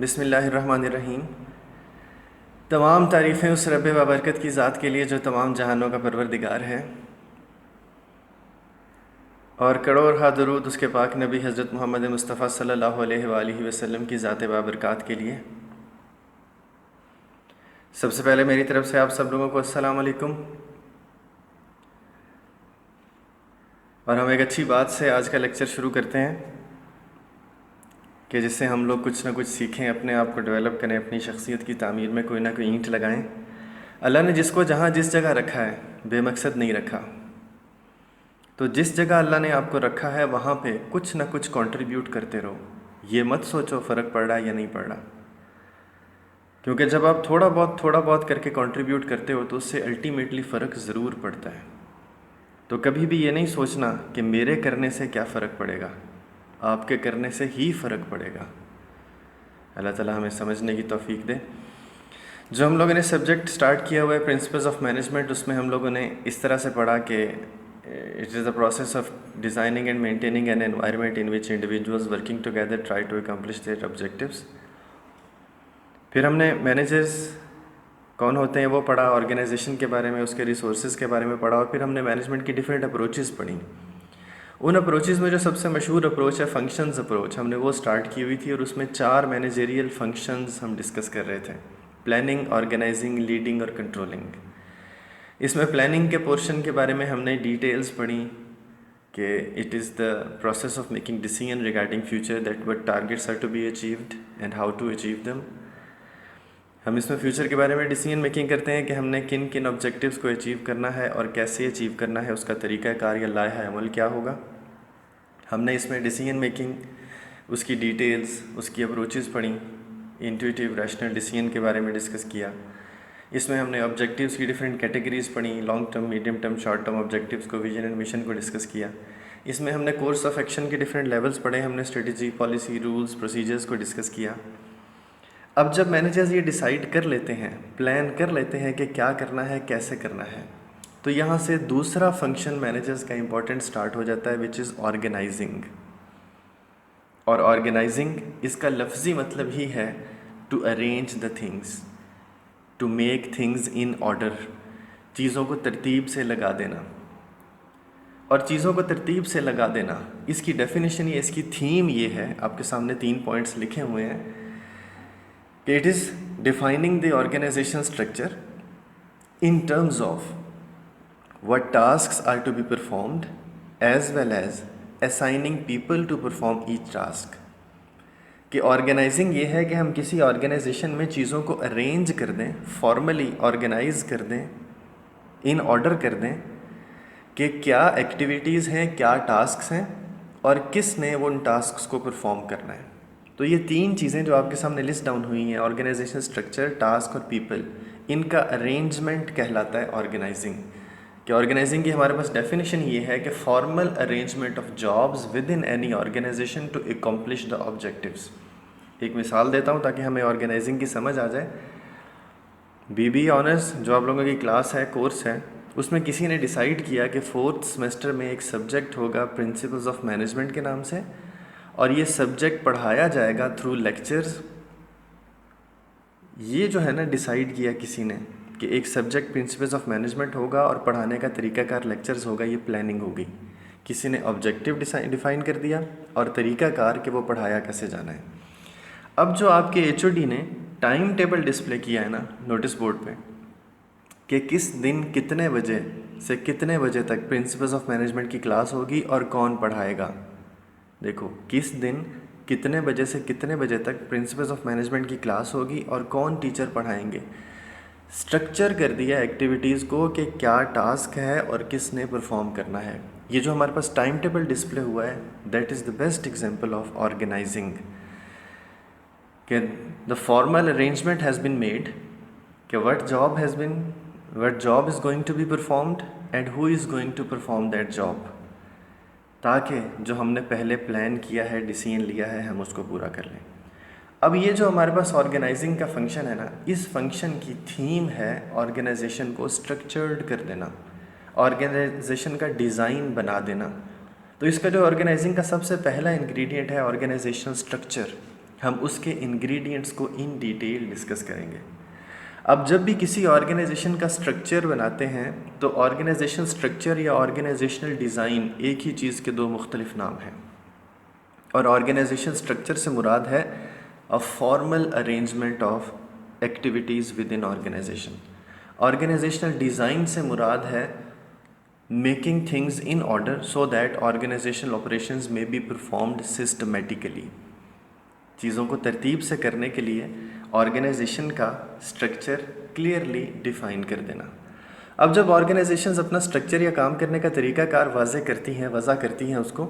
बिस्मिल्लाहिर्रहमानिर्रहीम। तमाम तारीफ़ें उस रब बाबरकत की ज़ात के लिए जो तमाम जहानों का परवरदिगार है, और करोड़ हा दरूद उसके पाक नबी हज़रत मोहम्मद मुस्तफ़ा सल्लल्लाहु अलैहि वसल्लम की ज़ात बाबरकत के लिए। सबसे पहले मेरी तरफ़ से आप सब लोगों को अस्सलाम वालेकुम। और हम एक अच्छी बात से आज का लेक्चर शुरू करते हैं कि जिससे हम लोग कुछ ना कुछ सीखें, अपने आप को डेवलप करें, अपनी शख्सियत की तामीर में कोई ना कोई ईंट लगाएं। अल्लाह ने जिसको जहाँ जिस जगह रखा है बेमकसद नहीं रखा। तो जिस जगह अल्लाह ने आपको रखा है वहाँ पे कुछ ना कुछ कंट्रीब्यूट करते रहो। ये मत सोचो फ़र्क पड़ रहा है या नहीं पड़ रहा, क्योंकि जब आप थोड़ा बहुत करके कंट्रीब्यूट करते हो तो उससे अल्टीमेटली फ़र्क ज़रूर पड़ता है। तो कभी भी ये नहीं सोचना कि मेरे करने से क्या फ़र्क पड़ेगा, आपके करने से ही फ़र्क पड़ेगा। अल्लाह ताला हमें समझने की तौफीक दे। जो हम लोगों ने सब्जेक्ट स्टार्ट किया हुआ है प्रिंसिपल्स ऑफ मैनेजमेंट, उसमें हम लोगों ने इस तरह से पढ़ा कि it is the process of designing and maintaining an environment in which individuals working together try to accomplish their objectives. फिर हमने मैनेजर्स कौन होते हैं वो पढ़ा, ऑर्गेनाइजेशन के बारे में, उसके रिसोर्सेज के बारे में पढ़ा, और फिर हमने मैनेजमेंट की डिफरेंट अप्रोचेस पढ़ी। उन अप्रोचेस में जो सबसे मशहूर अप्रोच है फंक्शंस अप्रोच, हमने वो स्टार्ट की हुई थी और उसमें 4 मैनेजरियल फंक्शंस हम डिस्कस कर रहे थे: प्लानिंग, ऑर्गेनाइजिंग, लीडिंग और कंट्रोलिंग। इसमें प्लानिंग के पोर्शन के बारे में हमने डिटेल्स पढ़ी कि it is the process of making decision regarding future, that what targets are to be achieved and how to achieve them. हम इसमें फ्यूचर के बारे में डिसीजन मेकिंग करते हैं कि हमने किन किन ऑब्जेक्टिव्स को अचीव करना है और कैसे अचीव करना है, उसका तरीक़ाकार या लाहा अमल क्या होगा। हमने इसमें डिसीजन मेकिंग, उसकी डिटेल्स, उसकी अप्रोचेस पढ़ी, इंट्यूटिव रैशनल डिसीजन के बारे में डिस्कस किया। इसमें हमने ऑब्जेक्टिव्स की डिफरेंट कैटेगरीज पढ़ी, long term, medium term, short term objectives को, विजन एंड मिशन को डिस्कस किया। इसमें हमने कोर्स ऑफ एक्शन के डिफरेंट लेवल्स पढ़े, हमने स्ट्रेटजी, पॉलिसी, रूल्स, प्रोसीजर्स को डिस्कस किया। अब जब मैनेजर्स ये डिसाइड कर लेते हैं, प्लान कर लेते हैं कि क्या करना है, कैसे करना है, तो यहाँ से दूसरा फंक्शन मैनेजर्स का इम्पोर्टेंट स्टार्ट हो जाता है, विच इज़ ऑर्गेनाइजिंग। और ऑर्गेनाइजिंग इसका लफ्ज़ी मतलब ही है to arrange the things, to make things in order, चीज़ों को तरतीब से लगा देना। और चीज़ों को तरतीब से लगा देना, इसकी डेफिनेशन ये, इसकी थीम ये है, आपके सामने 3 पॉइंट्स लिखे हुए हैं कि it is defining the organization structure in terms of what tasks are to be performed as well as assigning people to perform each task। कि ऑर्गेनाइजिंग ये है कि हम किसी ऑर्गेनाइजेशन में चीज़ों को अरेंज कर दें, फॉर्मली ऑर्गेनाइज कर दें, इन ऑर्डर कर दें कि क्या एक्टिविटीज़ हैं, क्या टास्क्स हैं और किसने वो उन टास्क्स को परफॉर्म करना है। तो ये 3 चीज़ें जो आपके सामने लिस्ट डाउन हुई हैं, ऑर्गेनाइजेशन स्ट्रक्चर, टास्क और पीपल, इनका अरेंजमेंट कहलाता है ऑर्गेनाइजिंग। कि ऑर्गेनाइजिंग की हमारे पास डेफिनेशन ये है कि formal arrangement of jobs within any organization to accomplish the objectives. एक मिसाल देता हूँ ताकि हमें ऑर्गेनाइजिंग की समझ आ जाए। बीबी ऑनर्स जो आप लोगों की क्लास है, कोर्स है, उसमें किसी ने डिसाइड किया कि 4th सेमेस्टर में एक सब्जेक्ट होगा प्रिंसिपल्स ऑफ मैनेजमेंट के नाम से, और ये सब्जेक्ट पढ़ाया जाएगा थ्रू लेक्चर्स। ये जो है ना, डिसाइड किया किसी ने कि एक सब्जेक्ट प्रिंसिपल्स ऑफ मैनेजमेंट होगा और पढ़ाने का तरीकाकार लेक्चर्स होगा, ये प्लानिंग होगी। किसी ने ऑब्जेक्टिव डिफाइन कर दिया और तरीकाकार कि वो पढ़ाया कैसे जाना है। अब जो आपके एचओडी ने टाइम टेबल डिस्प्ले किया है ना नोटिस बोर्ड पे कि किस दिन कितने बजे से कितने बजे तक प्रिंसिपल्स ऑफ मैनेजमेंट की क्लास होगी और कौन पढ़ाएगा। देखो, किस दिन कितने बजे से कितने बजे तक प्रिंसिपल्स ऑफ मैनेजमेंट की क्लास होगी और कौन टीचर पढ़ाएंगे। स्ट्रक्चर कर दिया एक्टिविटीज़ को कि क्या टास्क है और किसने परफॉर्म करना है। ये जो हमारे पास टाइम टेबल डिस्प्ले हुआ है, that is the best example of organising. कि the formal arrangement has been made कि what job is going to be performed and who is going to perform that job, ताकि जो हमने पहले plan किया है, डिसीजन लिया है, हम उसको पूरा कर लें। अब ये जो हमारे पास ऑर्गेनाइजिंग का फंक्शन है ना, इस फंक्शन की थीम है ऑर्गेनाइजेशन को स्ट्रक्चर्ड कर देना, ऑर्गेनाइजेशन का डिज़ाइन बना देना। तो इसका जो ऑर्गेनाइजिंग का सबसे पहला इंग्रेडिएंट है ऑर्गेनाइजेशनल स्ट्रक्चर। हम उसके इंग्रेडिएंट्स को इन डिटेल डिस्कस करेंगे। अब जब भी किसी ऑर्गेनाइजेशन का स्ट्रक्चर बनाते हैं तो ऑर्गेनाइजेशन स्ट्रक्चर या ऑर्गेनाइजेशनल डिज़ाइन एक ही चीज़ के दो मुख्तलिफ नाम हैं। और ऑर्गेनाइजेशन स्ट्रक्चर से मुराद है a formal arrangement of activities within organization. Organizational design से मुराद है making things in order so that organizational operations में बी परफॉर्म्ड सिस्टमेटिकली। चीज़ों को तरतीब से करने के लिए ऑर्गेनाइजेशन का स्ट्रक्चर क्लियरली डिफ़ाइन कर देना। अब जब ऑर्गेनाइजेशंस अपना स्ट्रक्चर या काम करने का तरीक़ाकार वज़ा करती हैं उसको,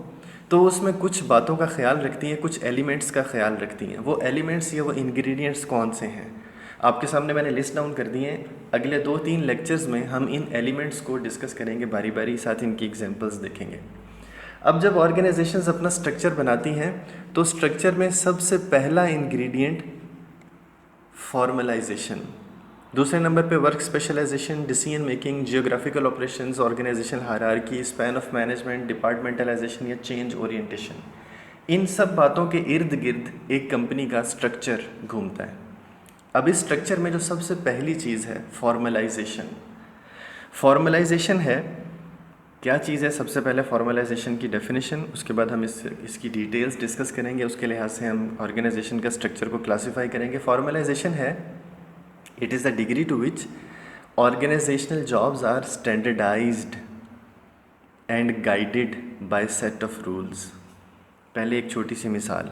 तो उसमें कुछ बातों का ख्याल रखती हैं, कुछ एलिमेंट्स का ख्याल रखती हैं। वो एलिमेंट्स या वो इंग्रेडिएंट्स कौन से हैं आपके सामने मैंने लिस्ट डाउन कर दिए हैं। अगले 2-3 लेक्चर्स में हम इन एलिमेंट्स को डिस्कस करेंगे बारी बारी, साथ इनकी एग्जांपल्स देखेंगे। अब जब ऑर्गेनाइजेशंस अपना स्ट्रक्चर बनाती हैं तो स्ट्रक्चर में सबसे पहला इंग्रेडिएंट फॉर्मलाइजेशन, दूसरे नंबर पे work specialization, decision making, geographical operations, organizational hierarchy, span of management, departmentalization या चेंज ओरिएंटेशन। इन सब बातों के इर्द गिर्द एक कंपनी का स्ट्रक्चर घूमता है। अब इस स्ट्रक्चर में जो सबसे पहली चीज़ है फॉर्मलाइजेशन। फॉर्मलाइजेशन है क्या चीज़ है? सबसे पहले फॉर्मलाइजेशन की डेफिनेशन, उसके बाद हम इसकी डिटेल्स डिस्कस करेंगे, उसके लिहाज से हम ऑर्गेनाइजेशन का स्ट्रक्चर को क्लासिफाई करेंगे। फॉर्मलाइजेशन है it is the degree to which organizational jobs are standardized and guided by set of rules. पहले एक छोटी सी मिसाल,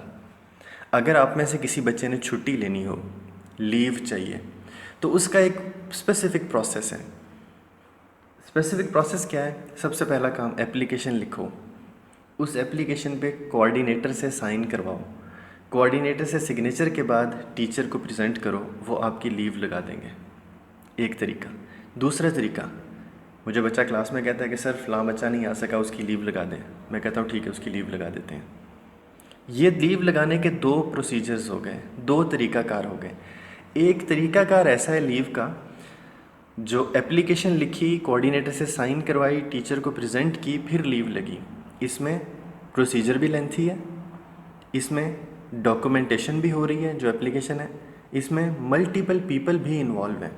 अगर आप में से किसी बच्चे ने छुट्टी लेनी हो, लीव चाहिए, तो उसका एक स्पेसिफिक प्रोसेस है। स्पेसिफिक प्रोसेस क्या है? सबसे पहला काम एप्लीकेशन लिखो, उस एप्लीकेशन पे कोऑर्डिनेटर से साइन करवाओ, कोऑर्डिनेटर से सिग्नेचर के बाद टीचर को प्रेजेंट करो, वो आपकी लीव लगा देंगे। एक तरीका। दूसरा तरीका, मुझे बच्चा क्लास में कहता है कि सर फ़लाँ बच्चा नहीं आ सका, उसकी लीव लगा दें। मैं कहता हूँ ठीक है, उसकी लीव लगा देते हैं। ये लीव लगाने के 2 प्रोसीजर्स हो गए, 2 तरीक़ाकार हो गए। एक तरीक़ाकार ऐसा है लीव का जो एप्लीकेशन लिखी, कोऑर्डिनेटर से साइन करवाई, टीचर को प्रेजेंट की, फिर लीव लगी। इसमें प्रोसीजर भी लेंथी है, इसमें डॉक्यूमेंटेशन भी हो रही है जो एप्लीकेशन है, इसमें मल्टीपल पीपल भी इन्वॉल्व हैं।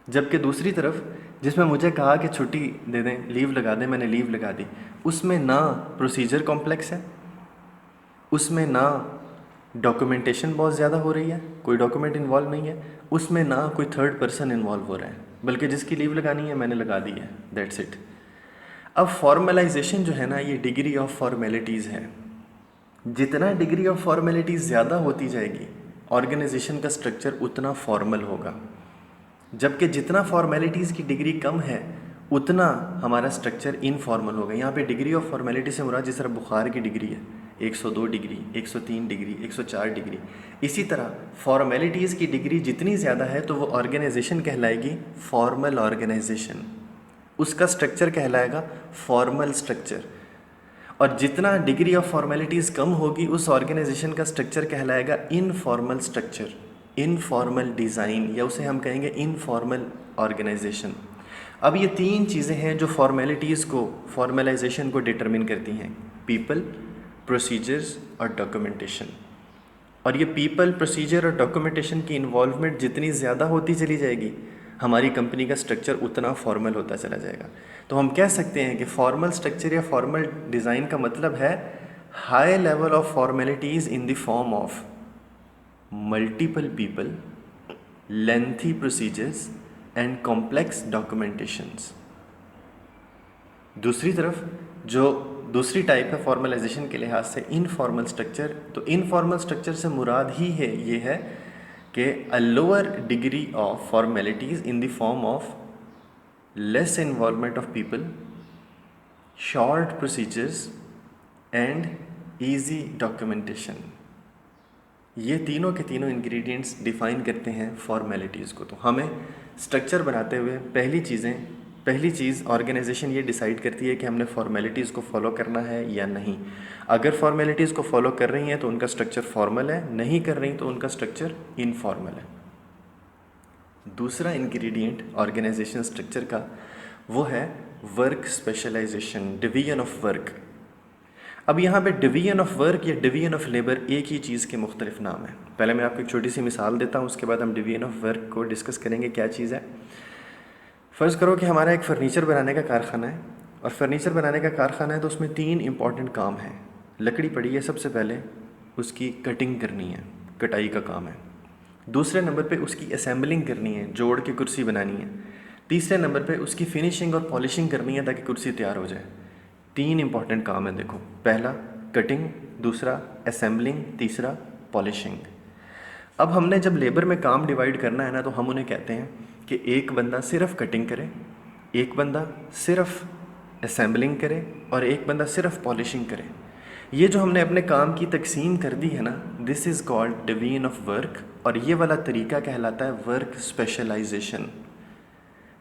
जबकि दूसरी तरफ जिसमें मुझे कहा कि छुट्टी दे दें, लीव लगा दें, मैंने लीव लगा दी, उसमें ना प्रोसीजर कॉम्प्लेक्स है, उसमें ना डॉक्यूमेंटेशन बहुत ज़्यादा हो रही है, कोई डॉक्यूमेंट इन्वॉल्व नहीं है, उसमें ना कोई थर्ड पर्सन इन्वॉल्व हो रहा है, बल्कि जिसकी लीव लगानी है मैंने लगा दी है, दैट्स इट। अब फॉर्मलाइजेशन जो है ना, ये डिग्री ऑफ फॉर्मेलिटीज़ है। जितना डिग्री ऑफ फॉर्मेलिटीज़ ज़्यादा होती जाएगी ऑर्गेनाइजेशन का स्ट्रक्चर उतना फॉर्मल होगा, जबकि जितना फॉर्मेलिटीज़ की डिग्री कम है उतना हमारा स्ट्रक्चर इनफॉर्मल होगा। यहाँ पे डिग्री ऑफ फॉर्मेलिटी से मुराद जिस तरह बुखार की डिग्री है 102 डिग्री, 103 डिग्री, 104 डिग्री, इसी तरह फॉर्मेलिटीज़ की डिग्री जितनी ज़्यादा है तो वो ऑर्गेनाइजेशन कहलाएगी फॉर्मल ऑर्गेनाइजेशन, उसका स्ट्रक्चर कहलाएगा फॉर्मल स्ट्रक्चर। और जितना डिग्री ऑफ फॉर्मेलिटीज़ कम होगी उस ऑर्गेनाइजेशन का स्ट्रक्चर कहलाएगा इनफॉर्मल स्ट्रक्चर, इनफॉर्मल डिज़ाइन, या उसे हम कहेंगे इनफॉर्मल ऑर्गेनाइजेशन। अब ये 3 चीज़ें हैं जो फॉर्मेलिटीज़ को, फॉर्मलाइजेशन को डिटरमिन करती हैं, पीपल, प्रोसीजर्स और डॉक्यूमेंटेशन। और ये पीपल, प्रोसीजर और डॉक्यूमेंटेशन की इन्वॉल्वमेंट जितनी ज़्यादा होती चली जाएगी हमारी कंपनी का स्ट्रक्चर उतना फॉर्मल होता चला जाएगा। तो हम कह सकते हैं कि फॉर्मल स्ट्रक्चर या फॉर्मल डिज़ाइन का मतलब है high level of formalities in the form of multiple people, lengthy procedures and complex documentations. दूसरी तरफ जो दूसरी टाइप है फॉर्मलाइजेशन के लिहाज से इनफॉर्मल स्ट्रक्चर, तो इनफॉर्मल स्ट्रक्चर से मुराद ही है ये है कि a lower degree of formalities in the form of less involvement of people, short procedures and easy documentation. ये तीनों के तीनों इंग्रेडिएंट्स डिफ़ाइन करते हैं फॉर्मेलिटीज़ को। तो हमें स्ट्रक्चर बनाते हुए पहली चीज़ ऑर्गेनाइजेशन ये डिसाइड करती है कि हमने फॉर्मेलिटीज़ को फॉलो करना है या नहीं। अगर फॉर्मेलिटीज़ को फॉलो कर रही हैं तो उनका स्ट्रक्चर फॉर्मल है, नहीं कर रही तो उनका स्ट्रक्चर इनफॉर्मल है। दूसरा इंग्रेडिएंट ऑर्गेनाइजेशन स्ट्रक्चर का वो है work specialization, division of work. अब यहाँ पे डिवीजन ऑफ वर्क या डिवीजन ऑफ लेबर एक ही चीज़ के मुख्तलिफ नाम हैं। पहले मैं आपको एक छोटी सी मिसाल देता हूँ, उसके बाद हम डिवीजन ऑफ वर्क को डिस्कस करेंगे क्या चीज़ है। फ़र्ज़ करो कि हमारा एक फ़र्नीचर बनाने का कारखाना है, और फर्नीचर बनाने का कारखाना है तो उसमें 3 इंपॉर्टेंट काम हैं। लकड़ी पड़ी है, सबसे पहले उसकी कटिंग करनी है, कटाई का काम है। दूसरे नंबर पे उसकी असेंबलिंग करनी है, जोड़ के कुर्सी बनानी है। तीसरे नंबर पे उसकी फिनिशिंग और पॉलिशिंग करनी है ताकि कुर्सी तैयार हो जाए। 3 इंपॉर्टेंट काम है देखो, पहला कटिंग, दूसरा असेंबलिंग, तीसरा पॉलिशिंग। अब हमने जब लेबर में काम डिवाइड करना है ना, तो हम उन्हें कहते हैं कि एक बंदा सिर्फ कटिंग करे, एक बंदा सिर्फ असेंबलिंग करे और एक बंदा सिर्फ पॉलिशिंग करे। ये जो हमने अपने काम की तकसीम कर दी है ना, this is called division of work. और ये वाला तरीका कहलाता है वर्क स्पेशलाइजेशन,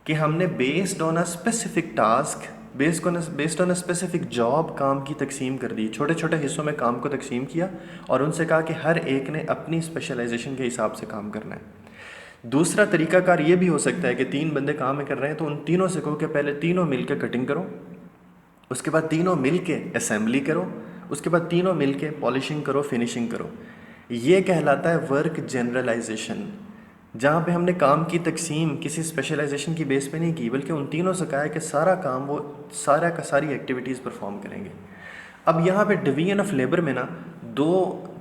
कि हमने based on a specific task, based on a specific job काम की तकसीम कर दी। छोटे छोटे हिस्सों में काम को तकसीम किया और उनसे कहा कि हर एक ने अपनी स्पेशलाइजेशन के हिसाब से काम करना है। दूसरा तरीकाकार ये भी हो सकता है कि 3 बंदे काम कर रहे हैं तो उन तीनों से कहो कि पहले तीनों मिलकर कटिंग करो, उसके बाद तीनों मिलके असेंबली करो, उसके बाद तीनों मिलके पॉलिशिंग करो, फिनिशिंग करो। ये कहलाता है वर्क जनरलाइजेशन, जहाँ पे हमने काम की तकसीम किसी स्पेशलाइजेशन की बेस पे नहीं की, बल्कि उन तीनों से कहा है कि सारा काम वो सारा का सारी एक्टिविटीज़ परफॉर्म करेंगे। अब यहाँ पे डिवीजन ऑफ लेबर में ना 2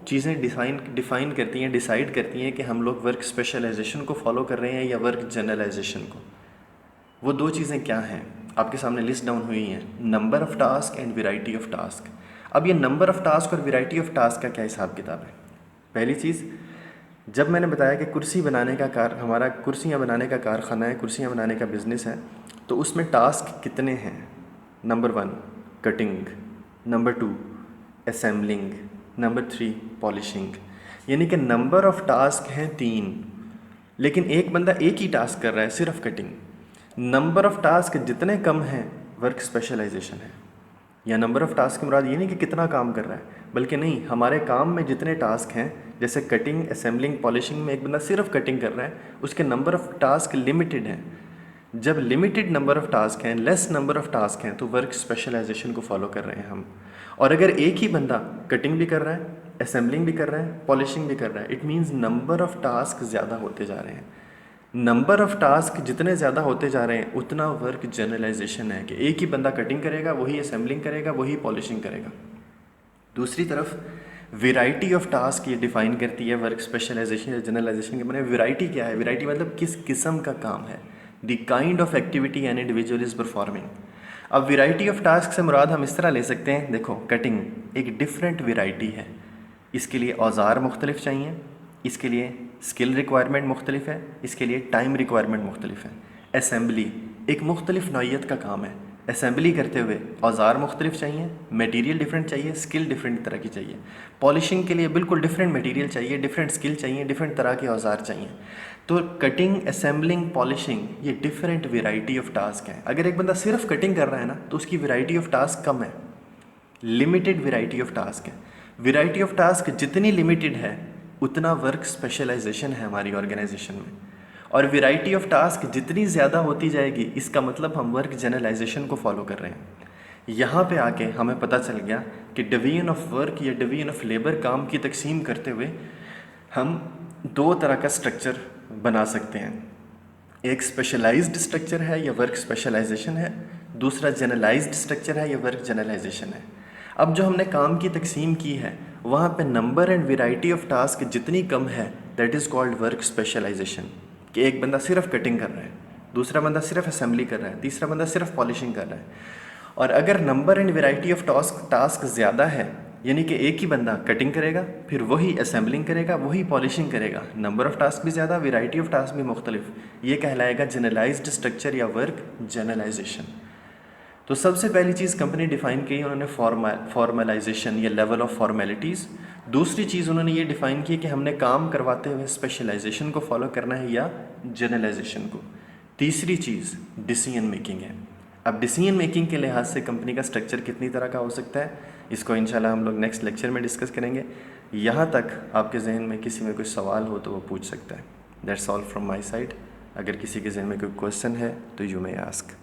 चीज़ें डिफ़ाइन करती हैं, डिसाइड करती हैं कि हम लोग वर्क स्पेशलाइजेशन को फॉलो कर रहे हैं या वर्क जनरलाइजेशन को। वो 2 चीज़ें क्या हैं आपके सामने लिस्ट डाउन हुई हैं, number of task and variety of task. अब ये नंबर ऑफ़ टास्क और वेराइटी ऑफ़ टास्क का क्या हिसाब किताब है। पहली चीज़, जब मैंने बताया कि कुर्सी बनाने का हमारा कुर्सियाँ बनाने का कारखाना है, कुर्सियाँ बनाने का बिज़नेस है, तो उसमें टास्क कितने हैं। Number 1 cutting, number 2 assembling, number 3 polishing. यानी कि नंबर ऑफ़ टास्क हैं 3, लेकिन एक बंदा एक ही टास्क कर रहा है, सिर्फ कटिंग। नंबर ऑफ़ टास्क जितने कम हैं वर्क स्पेशलाइजेशन है। या नंबर ऑफ़ टास्क की मुराद ये नहीं कि कितना काम कर रहा है, बल्कि नहीं, हमारे काम में जितने टास्क हैं, जैसे कटिंग, असेंबलिंग, पॉलिशिंग में एक बंदा सिर्फ कटिंग कर रहा है, उसके नंबर ऑफ़ टास्क लिमिटेड हैं। जब लिमिटेड नंबर ऑफ़ टास्क हैं, लेस नंबर ऑफ़ टास्क हैं, तो वर्क स्पेशलाइजेशन को फॉलो कर रहे हैं हम। और अगर एक ही बंदा कटिंग भी कर रहा है, असेंबलिंग भी कर रहा है, पॉलिशिंग भी कर रहा है, it means number of task ज़्यादा होते जा रहे हैं। नंबर ऑफ़ टास्क जितने ज़्यादा होते जा रहे हैं उतना वर्क जनरलाइजेशन है, कि एक ही बंदा कटिंग करेगा, वही असेंबलिंग करेगा, वही पॉलिशिंग करेगा। दूसरी तरफ वेराइटी ऑफ़ टास्क ये डिफ़ाइन करती है वर्क स्पेशलाइजेशन या जनरलाइजेशन के बारे में। वेराइटी क्या है, वेराइटी मतलब किस किस्म का काम है, the kind of activity an individual is performing. अब वेराइटी ऑफ़ टास्क से मुराद हम इस तरह ले सकते हैं, देखो कटिंग एक डिफरेंट वेराइटी है, इसके लिए औज़ार मुख्तलिफ चाहिए, इसके लिए स्किल रिक्वायरमेंट मुख्तलिफ है, इसके लिए टाइम रिक्वायरमेंट मुख्तलिफ है। असेंबली एक मुख्तलिफ नौइयत का काम है, असेंबली करते हुए औज़ार मुख्तलिफ चाहिए, मटेरियल डिफरेंट चाहिए, स्किल डिफरेंट तरह की चाहिए। पॉलिशिंग के लिए बिल्कुल डिफरेंट मटेरियल चाहिए, डिफरेंट स्किल चाहिए, डिफरेंट तरह के औज़ार चाहिए। तो कटिंग, असेंबलिंग, पॉलिशिंग ये डिफरेंट वेराइटी ऑफ़ टास्क हैं। अगर एक बंदा सिर्फ कटिंग कर रहा है ना, तो उसकी वेराइटी ऑफ़ टास्क कम है, लिमिटेड वेराइटी ऑफ़ टास्क है। वेराइटी ऑफ़ टास्क जितनी लिमिटेड है उतना वर्क स्पेशलाइजेशन है हमारी ऑर्गेनाइजेशन में। और वेराइटी ऑफ़ टास्क जितनी ज़्यादा होती जाएगी, इसका मतलब हम वर्क जनरलाइजेशन को फॉलो कर रहे हैं। यहाँ पे आके हमें पता चल गया कि डिवीजन ऑफ वर्क या डिवीजन ऑफ लेबर काम की तकसीम करते हुए हम 2 तरह का स्ट्रक्चर बना सकते हैं। एक स्पेशलाइज्ड स्ट्रक्चर है या वर्क स्पेशलाइजेशन है, दूसरा जनरलाइज्ड स्ट्रक्चर है या वर्क जनरलाइजेशन है। अब जो हमने काम की तकसीम की है, वहाँ पे number and variety of task जितनी कम है, that is called work specialization. कि एक बंदा सिर्फ कटिंग कर रहा है, दूसरा बंदा सिर्फ असेंबली कर रहा है, तीसरा बंदा सिर्फ पॉलिशिंग कर रहा है। और अगर number and variety of task ज़्यादा है, यानी कि एक ही बंदा कटिंग करेगा, फिर वही असेंबलिंग करेगा, वही पॉलिशिंग करेगा, नंबर ऑफ़ टास्क भी ज़्यादा, वेराइटी ऑफ़ टास्क भी मुख्तलिफ, ये कहलाएगा जनरलाइज्ड स्ट्रक्चर या वर्क जनरलाइजेशन। तो सबसे पहली चीज़ कंपनी डिफ़ाइन की उन्होंने फॉर्मलाइजेशन या लेवल ऑफ़ फॉर्मेलिटीज़। दूसरी चीज़ उन्होंने ये डिफ़ाइन की कि हमने काम करवाते हुए स्पेशलाइजेशन को फॉलो करना है या जनरलाइजेशन को। तीसरी चीज़ डिसीजन मेकिंग है। अब डिसीजन मेकिंग के लिहाज से कंपनी का स्ट्रक्चर कितनी तरह का हो सकता है, इसको इंशाल्लाह हम लोग नेक्स्ट लेक्चर में डिस्कस करेंगे। यहाँ तक आपके जहन में किसी में कोई सवाल हो तो वो पूछ सकता है। That's all from my side. अगर किसी के जहन में कोई क्वेश्चन है तो यू मे आस्क।